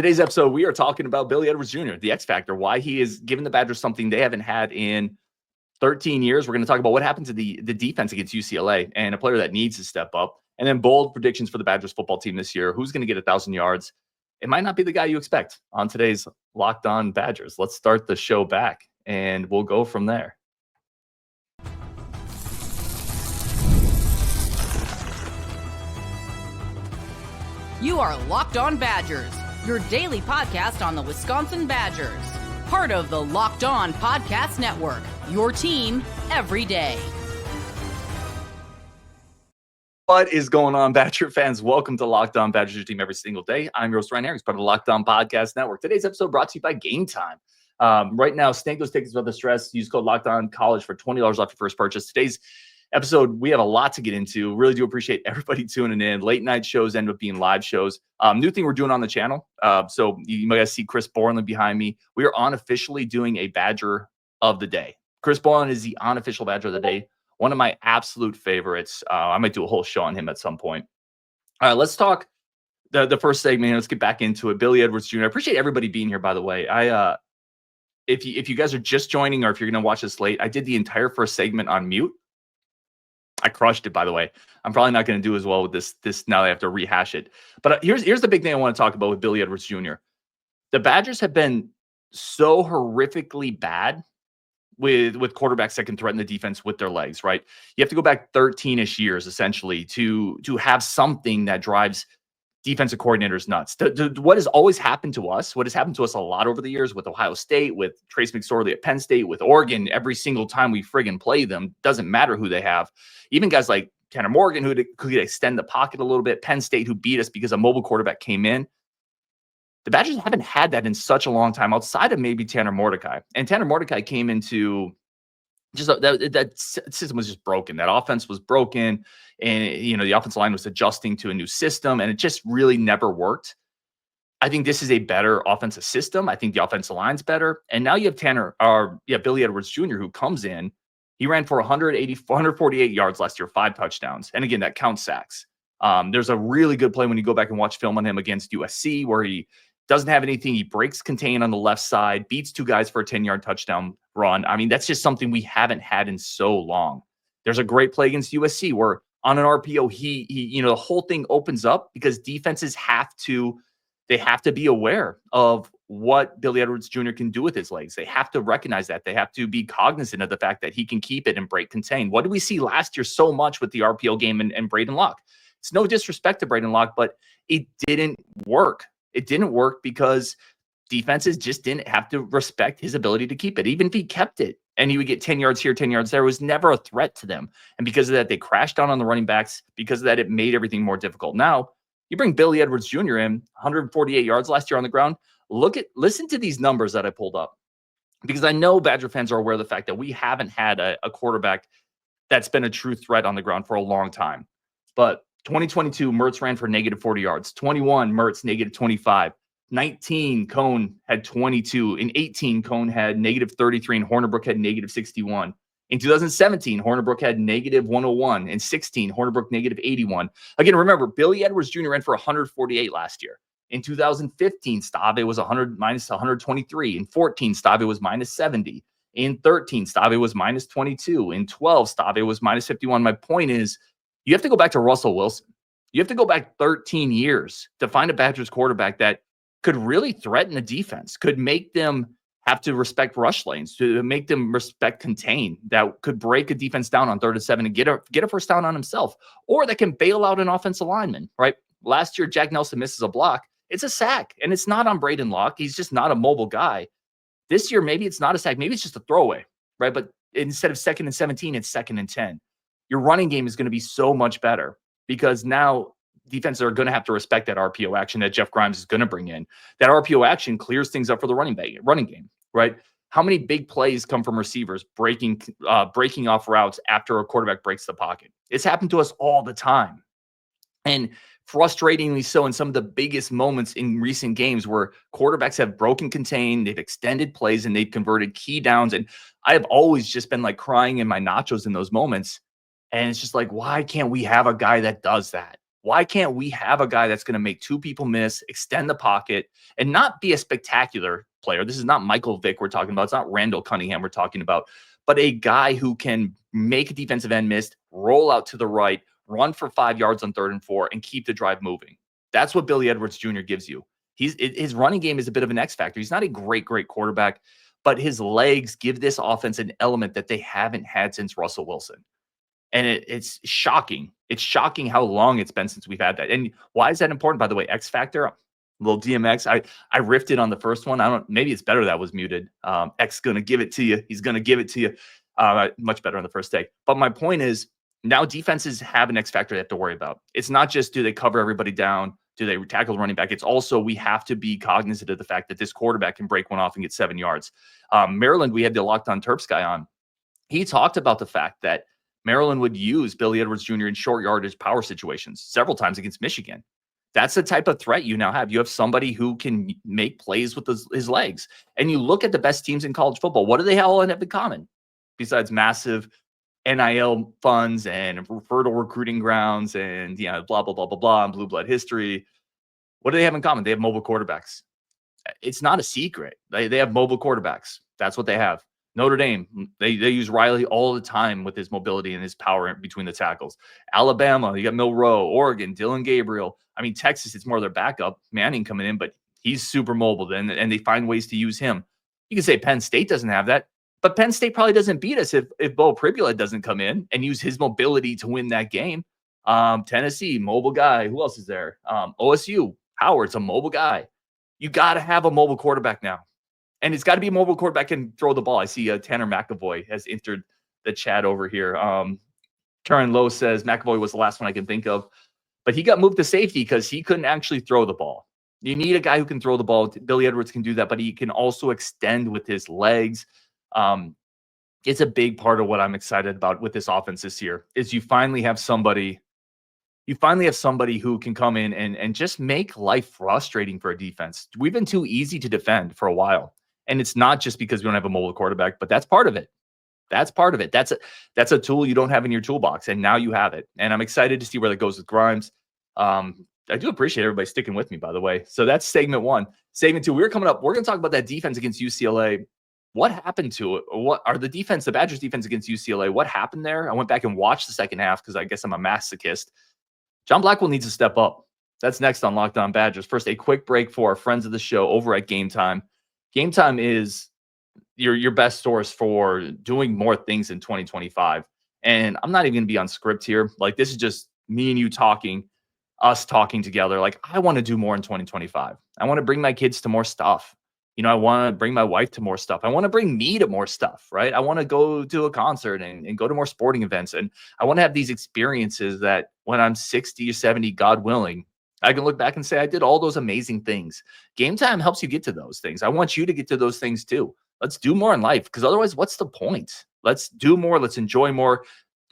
Today's episode, we are talking about Billy Edwards Jr., the X Factor, why he is giving the Badgers something they haven't had in 13 years. We're going to talk about what happened to the defense against UCLA and a player that needs to step up. And then bold predictions for the Badgers football team this year. Who's going to get 1,000 yards? It might not be the guy you expect on today's Locked On Badgers. Let's start the show back, and we'll go from there. You are Locked On Badgers, your daily podcast on the Wisconsin Badgers. Part of the Locked On Podcast Network, your team every day. What is going on, Badger fans? Welcome to Locked On Badgers, your team every single day. I'm your host, Ryan Harris, part of the Locked On Podcast Network. Today's episode brought to you by Game Time. Right now, snag those tickets without the stress. Use code Locked On College for $20 off your first purchase. Today's episode, we have a lot to get into. Really do appreciate everybody tuning in. Late night shows end up being live shows. New thing we're doing on the channel. So you might see Chris Borland behind me. We are unofficially doing a Badger of the Day. Chris Borland is the unofficial Badger of the Day. One of my absolute favorites. I might do a whole show on him at some point. All right, let's talk the first segment. Let's get back into it. Billy Edwards Jr. I appreciate everybody being here, by the way. If you guys are just joining or if you're going to watch this late, I did the entire first segment on mute. I crushed it, by the way. I'm probably not going to do as well with this now. I have to rehash it. But here's the big thing I want to talk about with Billy Edwards Jr. The Badgers have been so horrifically bad with quarterbacks that can threaten the defense with their legs, right? You have to go back 13-ish years, essentially, to have something that drives defensive coordinators nuts. What has always happened to us, what has happened to us a lot over the years with Ohio State, with Trace McSorley at Penn State, with Oregon, every single time we friggin' play them, doesn't matter who they have. Even guys like Tanner Morgan, who could extend the pocket a little bit, Penn State, who beat us because a mobile quarterback came in. The Badgers haven't had that in such a long time outside of maybe Tanner Mordecai. And Tanner Mordecai came into just that system was just broken. That offense was broken. And, the offensive line was adjusting to a new system, and it just really never worked. I think this is a better offensive system. I think the offensive line's better. And now you have Billy Edwards Jr., who comes in. He ran for 148 yards last year, 5 touchdowns. And again, that counts sacks. There's a really good play when you go back and watch film on him against USC where he doesn't have anything. He breaks contain on the left side, beats 2 guys for a 10-yard touchdown run. I mean, that's just something we haven't had in so long. There's a great play against USC where on an RPO, he the whole thing opens up because defenses have to be aware of what Billy Edwards Jr. can do with his legs. They have to recognize that. They have to be cognizant of the fact that he can keep it and break contain. What did we see last year so much with the RPO game and Braden Locke? It's no disrespect to Braden Locke, but it didn't work. It didn't work because defenses just didn't have to respect his ability to keep it. Even if he kept it and he would get 10 yards here, 10 yards there, it was never a threat to them. And because of that, they crashed down on the running backs. Because of that, it made everything more difficult. Now, you bring Billy Edwards Jr. in, 148 yards last year on the ground. Listen to these numbers that I pulled up, because I know Badger fans are aware of the fact that we haven't had a quarterback that's been a true threat on the ground for a long time. But 2022, Mertz ran for negative 40 yards. 21, Mertz, negative 25. 19, Cone had 22. In 18, Cone had negative 33, and Hornibrook had negative 61. In 2017, Hornibrook had negative 101. In 16, Hornibrook negative 81. Again, remember, Billy Edwards Jr. ran for 148 last year. In 2015, Stave was minus 123. In 14, Stave was minus 70. In 13, Stave was minus 22. In 12, Stave was minus 51. My point is, you have to go back to Russell Wilson. You have to go back 13 years to find a Badgers quarterback that could really threaten the defense, could make them have to respect rush lanes, to make them respect contain, that could break a defense down on 3rd and 7 and get a first down on himself, or that can bail out an offensive lineman, right? Last year, Jack Nelson misses a block. It's a sack, and it's not on Braden Locke. He's just not a mobile guy. This year, maybe it's not a sack. Maybe it's just a throwaway, right? But instead of 2nd and 17, it's 2nd and 10. Your running game is going to be so much better because now defenses are going to have to respect that RPO action that Jeff Grimes is going to bring in. That RPO action clears things up for the running game, right? How many big plays come from receivers breaking off routes after a quarterback breaks the pocket? It's happened to us all the time. And frustratingly so in some of the biggest moments in recent games where quarterbacks have broken contain, they've extended plays, and they've converted key downs. And I have always just been like crying in my nachos in those moments. And it's just like, why can't we have a guy that does that? Why can't we have a guy that's going to make two people miss, extend the pocket, and not be a spectacular player? This is not Michael Vick we're talking about. It's not Randall Cunningham we're talking about, but a guy who can make a defensive end miss, roll out to the right, run for 5 yards on 3rd and 4, and keep the drive moving. That's what Billy Edwards Jr. gives you. His running game is a bit of an X factor. He's not a great quarterback, but his legs give this offense an element that they haven't had since Russell Wilson. And it's shocking. It's shocking how long it's been since we've had that. And why is that important, by the way? X factor, little DMX. I riffed it on the first one. Maybe it's better that was muted. X gonna give it to you. He's gonna give it to you. Much better on the first day. But my point is, now defenses have an X factor they have to worry about. It's not just, do they cover everybody down? Do they tackle the running back? It's also, we have to be cognizant of the fact that this quarterback can break one off and get 7 yards. Maryland, we had the Locked On Terps guy on. He talked about the fact that Maryland would use Billy Edwards Jr. in short yardage power situations several times against Michigan. That's the type of threat you now have. You have somebody who can make plays with his legs. And you look at the best teams in college football. What do they all have in common? Besides massive NIL funds and fertile recruiting grounds and, blah, blah, blah, blah, blah, and blue blood history. What do they have in common? They have mobile quarterbacks. It's not a secret. They have mobile quarterbacks. That's what they have. Notre Dame, they use Riley all the time with his mobility and his power between the tackles. Alabama, you got Milroe. Oregon, Dylan Gabriel. I mean, Texas, it's more their backup. Manning coming in, but he's super mobile, and they find ways to use him. You can say Penn State doesn't have that, but Penn State probably doesn't beat us if Bo Pribula doesn't come in and use his mobility to win that game. Tennessee, mobile guy. Who else is there? OSU, Howard's a mobile guy. You got to have a mobile quarterback now. And it's got to be a mobile quarterback and throw the ball. I see Tanner McAvoy has entered the chat over here. Karen Lowe says McAvoy was the last one I can think of. But he got moved to safety because he couldn't actually throw the ball. You need a guy who can throw the ball. Billy Edwards can do that, but he can also extend with his legs. It's a big part of what I'm excited about with this offense this year is you finally have somebody who can come in and just make life frustrating for a defense. We've been too easy to defend for a while. And it's not just because we don't have a mobile quarterback, but that's part of it. That's part of it. That's a tool you don't have in your toolbox, and now you have it. And I'm excited to see where that goes with Grimes. I do appreciate everybody sticking with me, by the way. So that's segment 1. Segment 2, we're going to talk about that defense against UCLA. What happened to it? What are the Badgers defense against UCLA? What happened there? I went back and watched the second half because I guess I'm a masochist. John Blackwell needs to step up. That's next on Locked On Badgers. First, a quick break for our friends of the show over at Game Time. Game Time is your best source for doing more things in 2025. And I'm not even going to be on script here. Like, this is just me and you talking, us talking together. Like, I want to do more in 2025. I want to bring my kids to more stuff. I want to bring my wife to more stuff. I want to bring me to more stuff, right? I want to go to a concert and go to more sporting events. And I want to have these experiences that when I'm 60 or 70, God willing, I can look back and say, I did all those amazing things. Game Time helps you get to those things. I want you to get to those things too. Let's do more in life, because otherwise, what's the point? Let's do more. Let's enjoy more.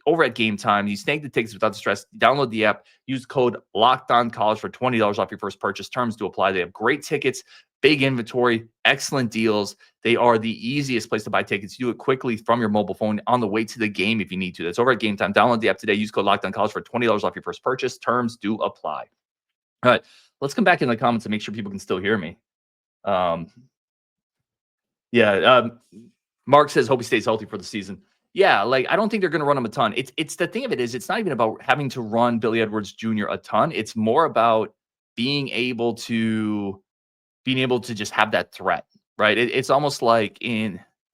Over at Game Time, you snag the tickets without the stress. Download the app. Use code LOCKEDONCollege for $20 off your first purchase. Terms do apply. They have great tickets, big inventory, excellent deals. They are the easiest place to buy tickets. You do it quickly from your mobile phone on the way to the game if you need to. That's over at Game Time. Download the app today. Use code LOCKEDONCollege for $20 off your first purchase. Terms do apply. All right, let's come back in the comments and make sure people can still hear me. Mark says, hope he stays healthy for the season. Yeah, I don't think they're going to run him a ton. It's the thing of it is, it's not even about having to run Billy Edwards Jr. a ton. It's more about being able to just have that threat, right? It's almost like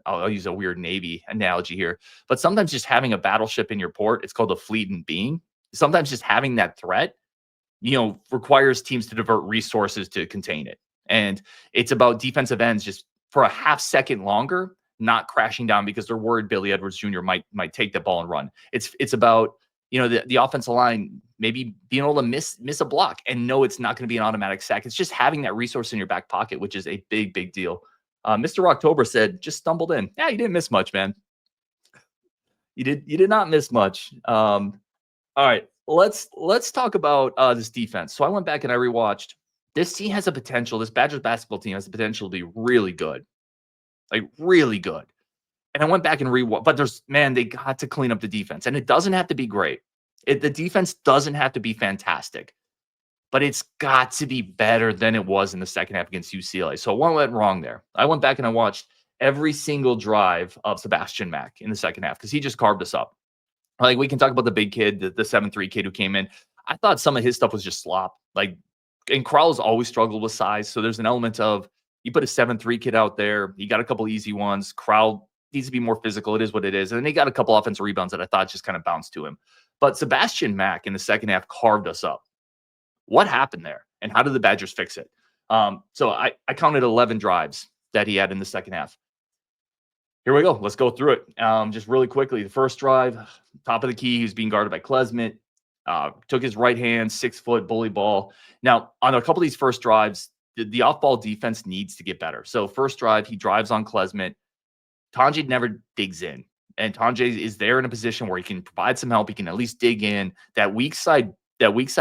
I'll use a weird Navy analogy here, but sometimes just having a battleship in your port, it's called a fleet in being. Sometimes just having that threat, requires teams to divert resources to contain it. And it's about defensive ends just for a half second longer, not crashing down because they're worried Billy Edwards Jr. might take the ball and run. It's about, the offensive line maybe being able to miss a block and know it's not going to be an automatic sack. It's just having that resource in your back pocket, which is a big, big deal. Mr. October said, just stumbled in. Yeah, you didn't miss much, man. You did not miss much. All right. Let's talk about this defense. So I went back and I rewatched. This team has a potential. This Badgers basketball team has the potential to be really good, really good. And I went back and rewatched. But they got to clean up the defense, and it doesn't have to be great. The defense doesn't have to be fantastic, but it's got to be better than it was in the second half against UCLA. So what went wrong there? I went back and I watched every single drive of Sebastian Mack in the second half because he just carved us up. Like, we can talk about the big kid, the 7'3" kid who came in. I thought some of his stuff was just slop. Like, and Crowell's always struggled with size. So there's an element of, you put a 7'3" kid out there, you got a couple easy ones. Crowell needs to be more physical. It is what it is. And then he got a couple offensive rebounds that I thought just kind of bounced to him. But Sebastian Mack in the second half carved us up. What happened there? And how did the Badgers fix it? So I counted 11 drives that he had in the second half. Here we go. Let's go through it. Just really quickly. The first drive, top of the key, he was being guarded by Klesmit. Took his right hand, 6-foot bully ball. Now, on a couple of these first drives, the off-ball defense needs to get better. So first drive, he drives on Klesmit. Tanjay never digs in. And Tanjay is there in a position where he can provide some help. He can at least dig in. That weak side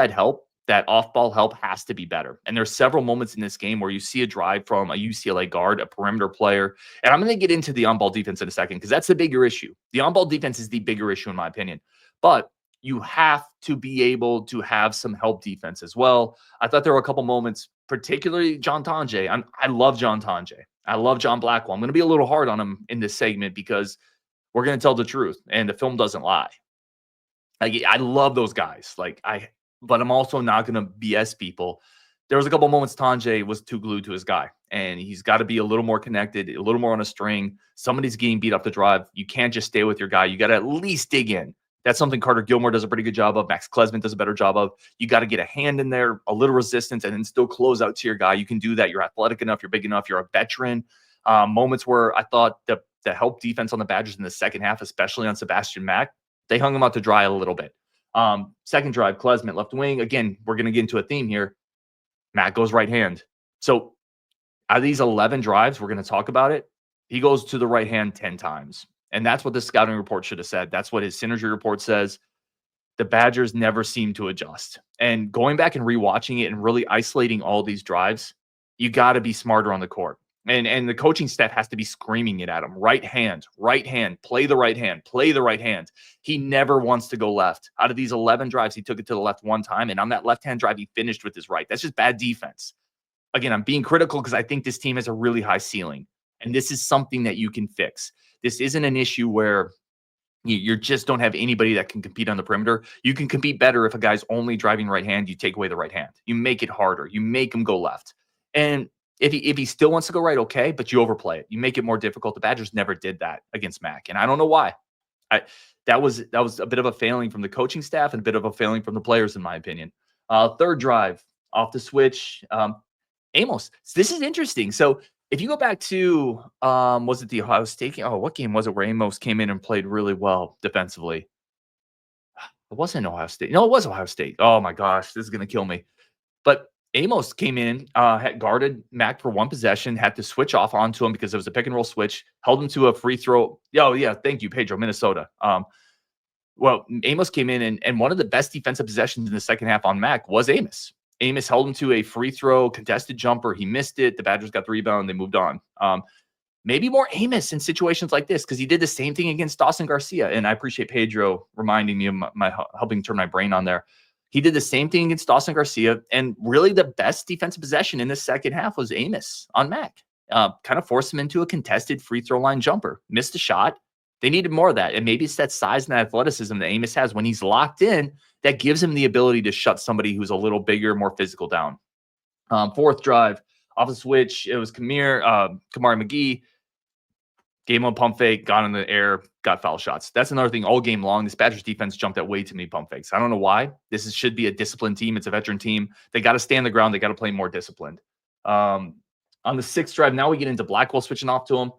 help, that off-ball help has to be better. And there's several moments in this game where you see a drive from a UCLA guard, a perimeter player. And I'm going to get into the on-ball defense in a second because that's the bigger issue. The on-ball defense is the bigger issue in my opinion. But you have to be able to have some help defense as well. I thought there were a couple moments, particularly John Tanjay. I love John Tanjay. I love John Blackwell. I'm going to be a little hard on him in this segment because we're going to tell the truth, and the film doesn't lie. I love those guys. But I'm also not going to BS people. There was a couple moments Tanjay was too glued to his guy, and he's got to be a little more connected, a little more on a string. Somebody's getting beat up the drive. You can't just stay with your guy. You got to at least dig in. That's something Carter Gilmore does a pretty good job of. Max Klesmit does a better job of. You got to get a hand in there, a little resistance, and then still close out to your guy. You can do that. You're athletic enough. You're big enough. You're a veteran. Moments where I thought the help defense on the Badgers in the second half, especially on Sebastian Mack, they hung him out to dry a little bit. Second drive, Klesmit left wing. Again, we're going to get into a theme here. Matt goes right hand. So out of these 11 drives, we're going to talk about it. He goes to the right hand 10 times. And that's what the scouting report should have said. That's what his synergy report says. The Badgers never seem to adjust. And going back and rewatching it and really isolating all these drives, you got to be smarter on the court. And the coaching staff has to be screaming it at him. Right hand, play the right hand, play the right hand. He never wants to go left. Out of these 11 drives, he took it to the left one time. And on that left-hand drive, he finished with his right. That's just bad defense. Again, I'm being critical because I think this team has a really high ceiling. And this is something that you can fix. This isn't an issue where you just don't have anybody that can compete on the perimeter. You can compete better if a guy's only driving right hand. You take away the right hand. You make it harder. You make him go left. And if he still wants to go right, okay, but you overplay it. You make it more difficult. The Badgers never did that against Mack, and I don't know why. That was a bit of a failing from the coaching staff and a bit of a failing from the players, in my opinion. Third drive off the switch. Amos. This is interesting. So if you go back to, was it the Ohio State game? Oh, what game was it where Amos came in and played really well defensively? It wasn't Ohio State. No, it was Ohio State. Oh my gosh, this is going to kill me. But Amos came in, had guarded Mack for one possession, had to switch off onto him because it was a pick and roll switch, held him to a free throw. Oh, yeah, thank you, Pedro, Minnesota. Well, Amos came in, and one of the best defensive possessions in the second half on Mack was Amos. Amos held him to a free throw, contested jumper. He missed it. The Badgers got the rebound. They moved on. Maybe more Amos in situations like this because he did the same thing against Dawson Garcia. And I appreciate Pedro reminding me of my helping turn my brain on there. He did the same thing against Dawson Garcia. And really the best defensive possession in the second half was Amos on Mack. Kind of forced him into a contested free throw line jumper. Missed a shot. They needed more of that. And maybe it's that size and athleticism that Amos has when he's locked in that gives him the ability to shut somebody who's a little bigger, more physical down. Fourth drive, off the switch, it was Kamari McGee. Game on pump fake, got in the air, got foul shots. That's another thing all game long. This Badgers defense jumped at way too many pump fakes. I don't know why. Should be a disciplined team. It's a veteran team. They got to stay on the ground. They got to play more disciplined. On the sixth drive, now we get into Blackwell switching off to him.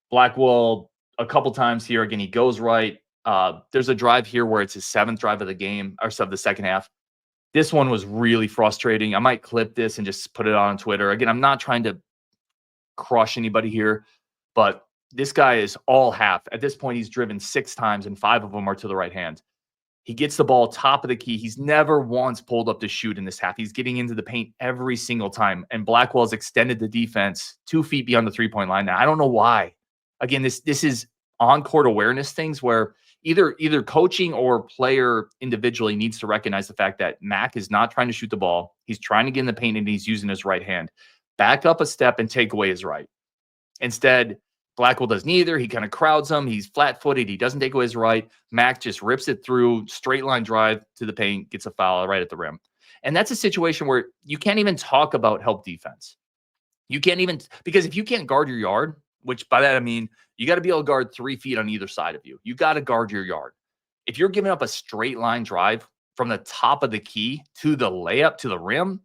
Blackwell, a couple times here. Again, he goes right. There's a drive here where it's his seventh drive of the game, or of the second half. This one was really frustrating. I might clip this and just put it on Twitter. Again, I'm not trying to crush anybody here, but this guy is all half. At this point, he's driven 6 times, and 5 of them are to the right hand. He gets the ball top of the key. He's never once pulled up to shoot in this half. He's getting into the paint every single time, and Blackwell's extended the defense 2 feet beyond the three-point line. Now, I don't know why. Again, this is on-court awareness things where either coaching or player individually needs to recognize the fact that Mac is not trying to shoot the ball. He's trying to get in the paint and he's using his right hand. Back up a step and take away his right. Instead, Blackwell does neither. He kind of crowds him. He's flat-footed. He doesn't take away his right. Mac just rips it through, straight line drive to the paint, gets a foul right at the rim. And that's a situation where you can't even talk about help defense. You can't even, because if you can't guard your yard, which by that I mean you got to be able to guard 3 feet on either side of you. You got to guard your yard. If you're giving up a straight line drive from the top of the key to the layup to the rim,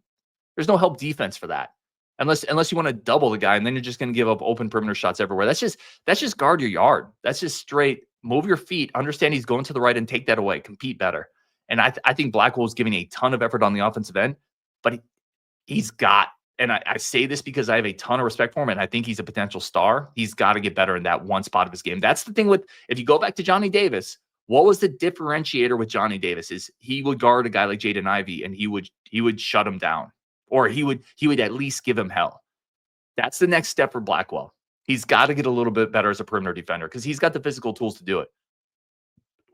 there's no help defense for that. Unless you want to double the guy, and then you're just going to give up open perimeter shots everywhere. That's just guard your yard. That's just straight move your feet. Understand he's going to the right and take that away. Compete better. And I think Blackwell is giving a ton of effort on the offensive end, but he's got. And I say this because I have a ton of respect for him, and I think he's a potential star. He's got to get better in that one spot of his game. That's the thing with, if you go back to Johnny Davis, what was the differentiator with Johnny Davis is he would guard a guy like Jaden Ivey, and he would shut him down, or he would at least give him hell. That's the next step for Blackwell. He's got to get a little bit better as a perimeter defender because he's got the physical tools to do it.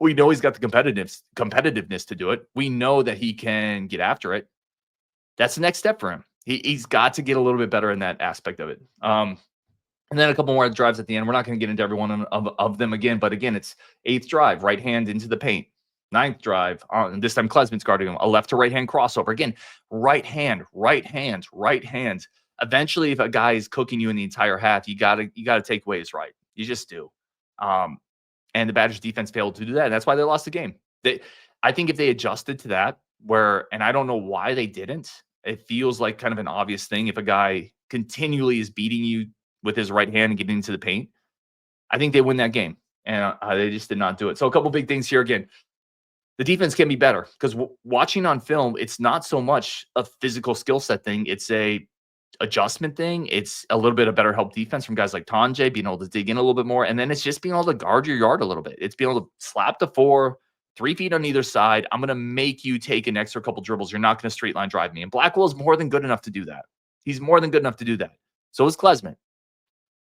We know he's got the competitiveness to do it. We know that he can get after it. That's the next step for him. He's got to get a little bit better in that aspect of it. And then a couple more drives at the end. We're not going to get into every one of them again, but again, it's 8th drive, right hand into the paint. 9th drive, this time Klesman's guarding him, a left to right hand crossover. Again, right hand. Eventually, if a guy is cooking you in the entire half, you gotta take away his right. You just do. And the Badgers defense failed to do that. And that's why they lost the game. I think if they adjusted to that, and I don't know why they didn't. It feels like kind of an obvious thing. If a guy continually is beating you with his right hand and getting into the paint, I think they win that game. And they just did not do it. So a couple big things here. Again, the defense can be better because watching on film, it's not so much a physical skill set thing. It's a adjustment thing. It's a little bit of better help defense from guys like Tonje, being able to dig in a little bit more. And then it's just being able to guard your yard a little bit. It's being able to slap the 4, 3 feet on either side. I'm going to make you take an extra couple dribbles. You're not going to straight line drive me. And Blackwell is more than good enough to do that. He's more than good enough to do that. So is Klesman.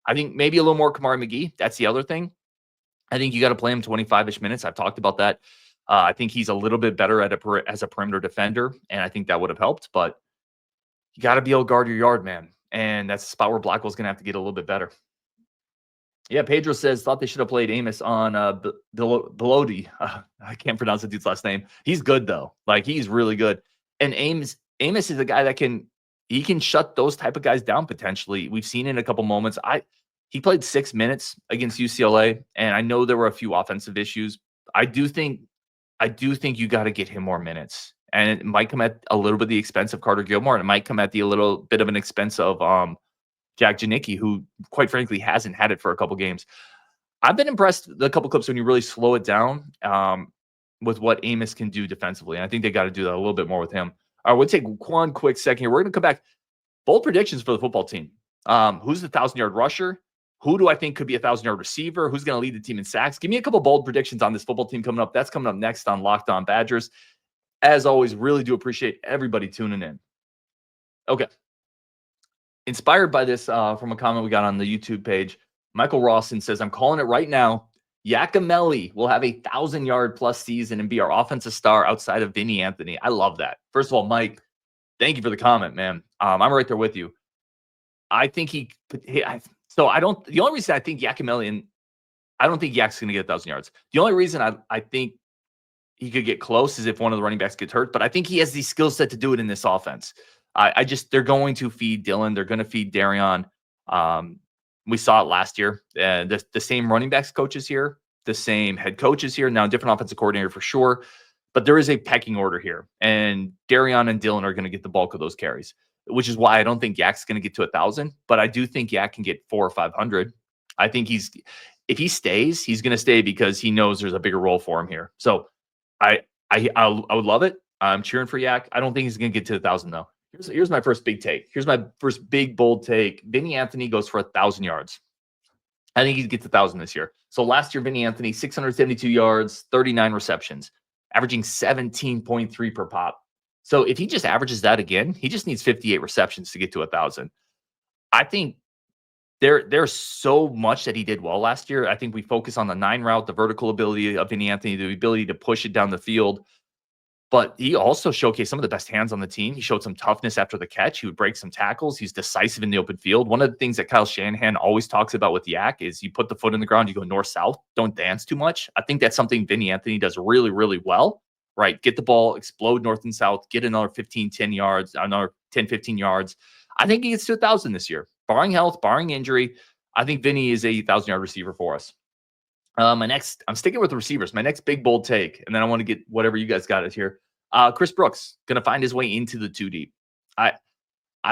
I think maybe a little more Kamari McGee. That's the other thing. I think you got to play him 25-ish minutes. I've talked about that. I think he's a little bit better as a perimeter defender, and I think that would have helped. But you got to be able to guard your yard, man. And that's a spot where Blackwell's going to have to get a little bit better. Yeah, Pedro says, thought they should have played Amos on Belodi. I can't pronounce the dude's last name. He's good, though. Like, he's really good. And Amos is a guy that can shut those type of guys down potentially. We've seen it in a couple moments. He played 6 minutes against UCLA, and I know there were a few offensive issues. I do think you got to get him more minutes. And it might come at a little bit of the expense of Carter Gilmore, and it might come at a little bit of an expense of Jack Janicki, who, quite frankly, hasn't had it for a couple games. I've been impressed with a couple clips when you really slow it down with what Amos can do defensively. And I think they got to do that a little bit more with him. All right, we'll take one quick second here. We're going to come back. Bold predictions for the football team. Who's the 1,000-yard rusher? Who do I think could be a 1,000-yard receiver? Who's going to lead the team in sacks? Give me a couple bold predictions on this football team coming up. That's coming up next on Locked On Badgers. As always, really do appreciate everybody tuning in. Okay. Inspired by this from a comment we got on the YouTube page, Michael Rawson says, I'm calling it right now. Yacamelli will have a 1,000-yard plus season and be our offensive star outside of Vinny Anthony. I love that. First of all, Mike, thank you for the comment, man. I'm right there with you. I think the only reason I think Yacamelli, and I don't think Yak's going to get 1,000 yards. The only reason I think he could get close is if one of the running backs gets hurt, but I think he has the skill set to do it in this offense. They're going to feed Dylan. They're going to feed Darion. We saw it last year. The same running backs coaches here, the same head coaches here, now different offensive coordinator for sure, but there is a pecking order here, and Darion and Dylan are going to get the bulk of those carries, which is why I don't think Yak's going to get to 1,000, but I do think Yak can get 400 or 500. I think if he stays, he's going to stay because he knows there's a bigger role for him here. So I would love it. I'm cheering for Yak. I don't think he's going to get to 1,000 though. Here's my first big take. Here's my first big bold take. Vinny Anthony goes for 1,000 yards. I think he gets 1,000 this year. So last year, Vinny Anthony, 672 yards, 39 receptions, averaging 17.3 per pop. So if he just averages that again, he just needs 58 receptions to get to 1,000. I think there's so much that he did well last year. I think we focus on the 9 route, the vertical ability of Vinny Anthony, the ability to push it down the field. But he also showcased some of the best hands on the team. He showed some toughness after the catch. He would break some tackles. He's decisive in the open field. One of the things that Kyle Shanahan always talks about with Yak is you put the foot in the ground, you go north-south, don't dance too much. I think that's something Vinny Anthony does really, really well, right? Get the ball, explode north and south, get another 10 yards, another 10, 15 yards. I think he gets to 1,000 this year. Barring health, barring injury, I think Vinny is a 1,000-yard receiver for us. I'm sticking with the receivers. My next big, bold take, and then I want to get whatever you guys got it here. Chris Brooks, going to find his way into the 2 deep. I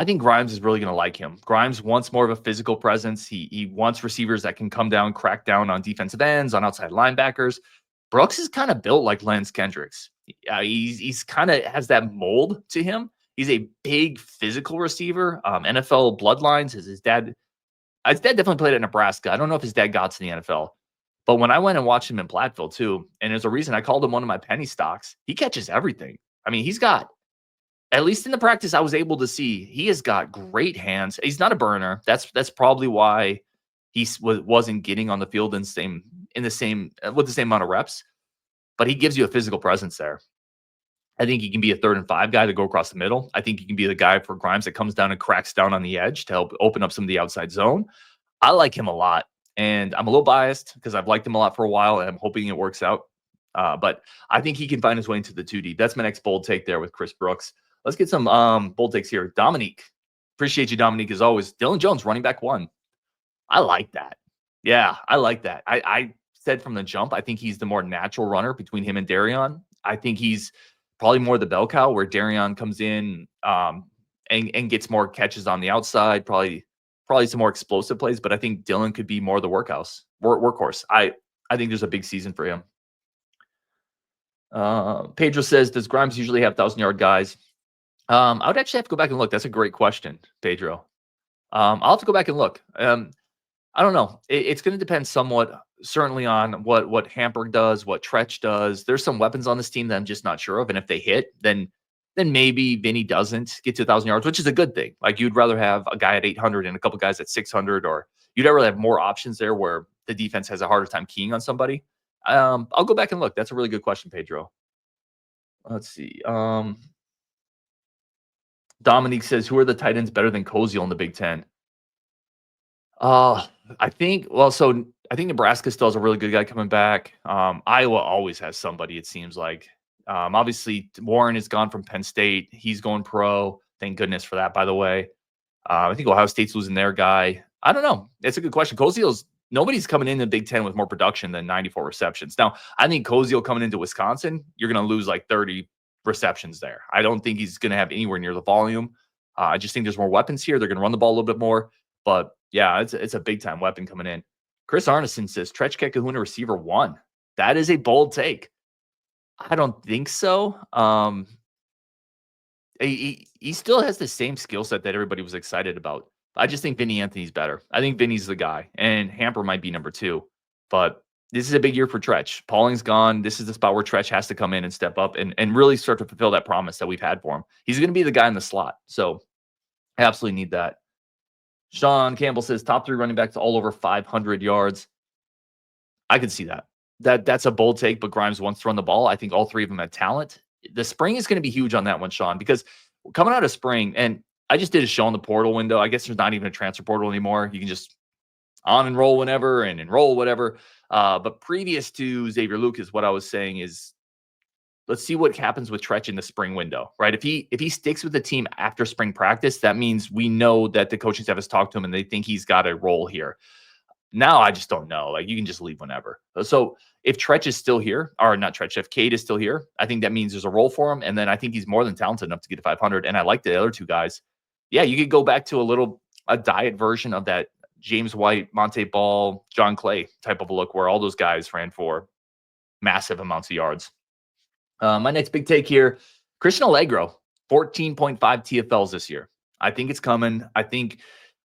think Grimes is really going to like him. Grimes wants more of a physical presence. He wants receivers that can come down, crack down on defensive ends, on outside linebackers. Brooks is kind of built like Lance Kendricks. He's kind of has that mold to him. He's a big physical receiver. NFL bloodlines. His dad definitely played at Nebraska. I don't know if his dad got to the NFL. But when I went and watched him in Platteville too, and there's a reason I called him one of my penny stocks, he catches everything. I mean, he's got, at least in the practice I was able to see, he has got great hands. He's not a burner. That's probably why he wasn't getting on the field with the same amount of reps. But he gives you a physical presence there. I think he can be a 3rd and 5 guy to go across the middle. I think he can be the guy for Grimes that comes down and cracks down on the edge to help open up some of the outside zone. I like him a lot. And I'm a little biased because I've liked him a lot for a while, and I'm hoping it works out. But I think he can find his way into the 2 deep. That's my next bold take there with Chris Brooks. Let's get some bold takes here. Dominique. Appreciate you, Dominique, as always. Dylan Jones, running back 1. I like that. Yeah, I like that. I said from the jump, I think he's the more natural runner between him and Darion. I think he's probably more the bell cow where Darion comes in and gets more catches on the outside, probably some more explosive plays, but I think Dylan could be more the workhorse. I think there's a big season for him. Pedro says, does Grimes usually have 1,000-yard guys? I would actually have to go back and look. That's a great question, Pedro. I'll have to go back and look. I don't know. It's going to depend somewhat, certainly on what Hamburg does, what Tretch does. There's some weapons on this team that I'm just not sure of, and if they hit, then maybe Vinny doesn't get to 1,000 yards, which is a good thing. Like, you'd rather have a guy at 800 and a couple guys at 600, or you'd rather have more options there where the defense has a harder time keying on somebody. I'll go back and look. That's a really good question, Pedro. Let's see. Dominique says, who are the tight ends better than Koziel in the Big Ten? I think Nebraska still has a really good guy coming back. Iowa always has somebody, it seems like. Obviously, Warren is gone from Penn State. He's going pro. Thank goodness for that, by the way. I think Ohio State's losing their guy. I don't know. It's a good question. Nobody's coming in the Big Ten with more production than 94 receptions. Now, I think Koziel coming into Wisconsin, you're going to lose like 30 receptions there. I don't think he's going to have anywhere near the volume. I just think there's more weapons here. They're going to run the ball a little bit more. But, yeah, it's a big-time weapon coming in. Chris Arneson says, Tretch Kahuna receiver 1. That is a bold take. I don't think so. He still has the same skill set that everybody was excited about. I just think Vinny Anthony's better. I think Vinny's the guy, and Hamper might be number 2. But this is a big year for Tretch. Pauling's gone. This is the spot where Tretch has to come in and step up and really start to fulfill that promise that we've had for him. He's going to be the guy in the slot. So I absolutely need that. Sean Campbell says, top 3 running backs all over 500 yards. I can see that. That's a bold take, but Grimes wants to run the ball. I think all 3 of them have talent. The spring is going to be huge on that one, Sean, because coming out of spring, and I just did a show on the portal window. I guess there's not even a transfer portal anymore. You can just on enroll whenever and enroll whatever. But previous to Xavier Lucas, what I was saying is, let's see what happens with Tretch in the spring window, right? If he sticks with the team after spring practice, that means we know that the coaching staff has talked to him and they think he's got a role here. Now, I just don't know. Like, you can just leave whenever. So if Tretch is still here, or not Tretch, if Cade is still here, I think that means there's a role for him. And then I think he's more than talented enough to get to 500. And I like the other 2 guys. Yeah, you could go back to a diet version of that James White, Monte Ball, John Clay type of a look where all those guys ran for massive amounts of yards. My next big take here, Christian Allegro, 14.5 TFLs this year. I think it's coming. I think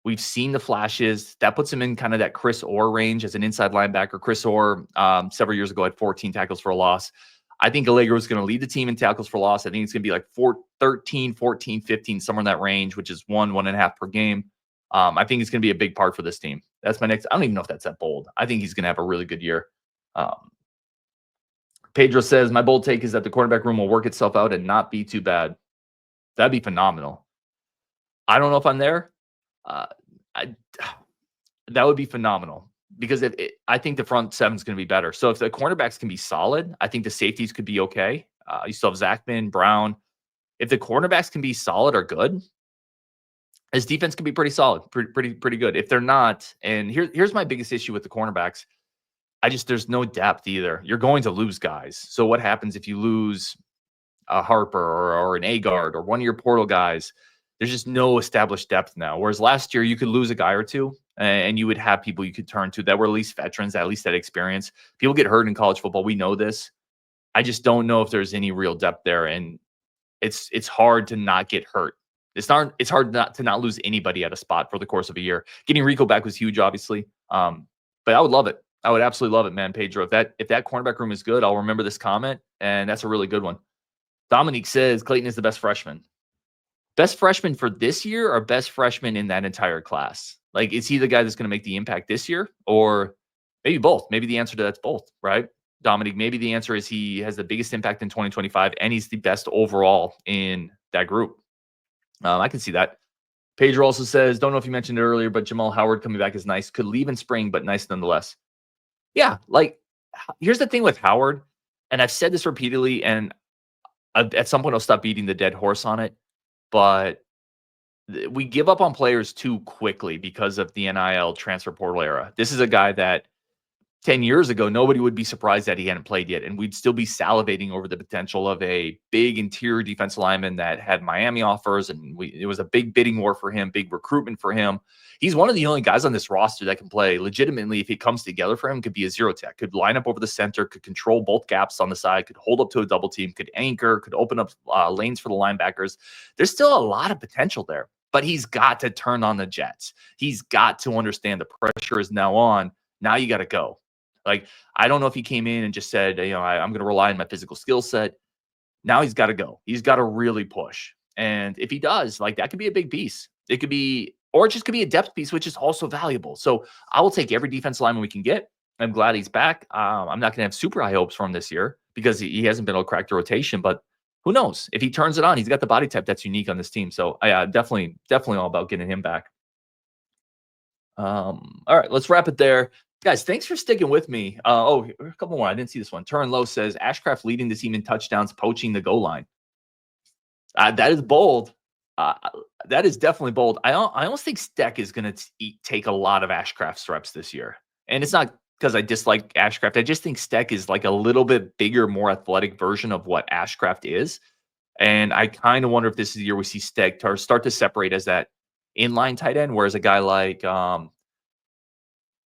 we've seen the flashes. That puts him in kind of that Chris Orr range as an inside linebacker. Chris Orr, several years ago, had 14 tackles for a loss. I think Allegro is going to lead the team in tackles for loss. I think it's going to be like 13, 14, 15, somewhere in that range, which is 1.5 per game. I think it's going to be a big part for this team. That's my next. I don't even know if that's that bold. I think he's going to have a really good year. Pedro says, my bold take is that the quarterback room will work itself out and not be too bad. That'd be phenomenal. I don't know if I'm there. That would be phenomenal because I think the front seven is going to be better. So if the cornerbacks can be solid, I think the safeties could be okay. You still have Zachman, Brown. If the cornerbacks can be solid or good, his defense can be pretty solid, pretty good. If they're not, and here's my biggest issue with the cornerbacks. There's no depth either. You're going to lose guys. So what happens if you lose a Harper or an A-guard or one of your portal guys? There's just no established depth now. Whereas last year you could lose a guy or two and you would have people you could turn to that were at least veterans, at least that experience. People get hurt in college football. We know this. I just don't know if there's any real depth there. And it's hard to not get hurt. It's hard not to not lose anybody at a spot for the course of a year. Getting Rico back was huge, obviously. But I would love it. I would absolutely love it, man, Pedro. If that cornerback room is good, I'll remember this comment, and that's a really good one. Dominique says Clayton is the best freshman. Best freshman for this year or best freshman in that entire class? Like, is he the guy that's going to make the impact this year? Or maybe both? Maybe the answer to that's both, right? Dominique, maybe the answer is he has the biggest impact in 2025, and he's the best overall in that group. I can see that. Pedro also says, don't know if you mentioned it earlier, but Jamal Howard coming back is nice. Could leave in spring, but nice nonetheless. Yeah, like, here's the thing with Howard, and I've said this repeatedly, and at some point I'll stop beating the dead horse on it, but we give up on players too quickly because of the NIL transfer portal era. This is a guy that 10 years ago, nobody would be surprised that he hadn't played yet, and we'd still be salivating over the potential of a big interior defensive lineman that had Miami offers, and it was a big bidding war for him, big recruitment for him. He's one of the only guys on this roster that can play legitimately. If it comes together for him, could be a zero tech, could line up over the center, could control both gaps on the side, could hold up to a double team, could anchor, could open up lanes for the linebackers. There's still a lot of potential there, but he's got to turn on the jets. He's got to understand the pressure is now on. Now you got to go. Like, I don't know if he came in and just said, I'm going to rely on my physical skill set. Now he's got to go. He's got to really push. And if he does, like, that could be a big piece. It could be, or it just could be a depth piece, which is also valuable. So I will take every defensive lineman we can get. I'm glad he's back. I'm not going to have super high hopes for him this year because he hasn't been able to crack the rotation, but who knows? If he turns it on, he's got the body type that's unique on this team. So definitely all about getting him back. All right, let's wrap it there. Guys, thanks for sticking with me. A couple more. I didn't see this one. Turin Lowe says, Ashcraft leading the team in touchdowns, poaching the goal line. That is bold. That is definitely bold. I almost think Steck is going to take a lot of Ashcraft's reps this year. And it's not because I dislike Ashcraft. I just think Steck is like a little bit bigger, more athletic version of what Ashcraft is. And I kind of wonder if this is the year we see Steck start to separate as that inline tight end, whereas a guy like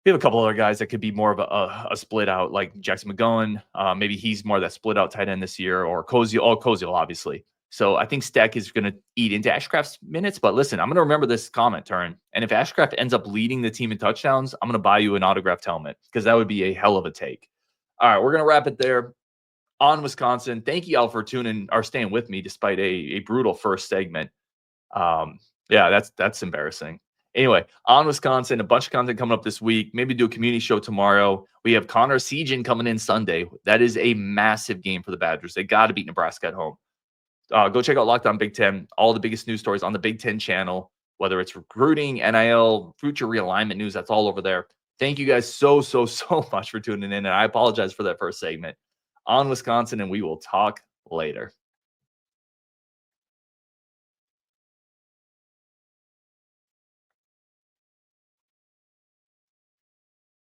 we have a couple other guys that could be more of a split out, like Jackson McGowan. Maybe he's more of that split out tight end this year, or Koziel, obviously. So I think Steck is going to eat into Ashcraft's minutes. But listen, I'm going to remember this comment, Turin. And if Ashcraft ends up leading the team in touchdowns, I'm going to buy you an autographed helmet because that would be a hell of a take. All right, we're going to wrap it there on Wisconsin. Thank you all for tuning or staying with me despite a brutal first segment. Yeah, that's embarrassing. Anyway, on Wisconsin, a bunch of content coming up this week. Maybe do a community show tomorrow. We have Connor Sejan coming in Sunday. That is a massive game for the Badgers. They got to beat Nebraska at home. Go check out Locked On Big Ten. All the biggest news stories on the Big Ten channel, whether it's recruiting, NIL, future realignment news, that's all over there. Thank you guys so much for tuning in. And I apologize for that first segment on Wisconsin, and we will talk later.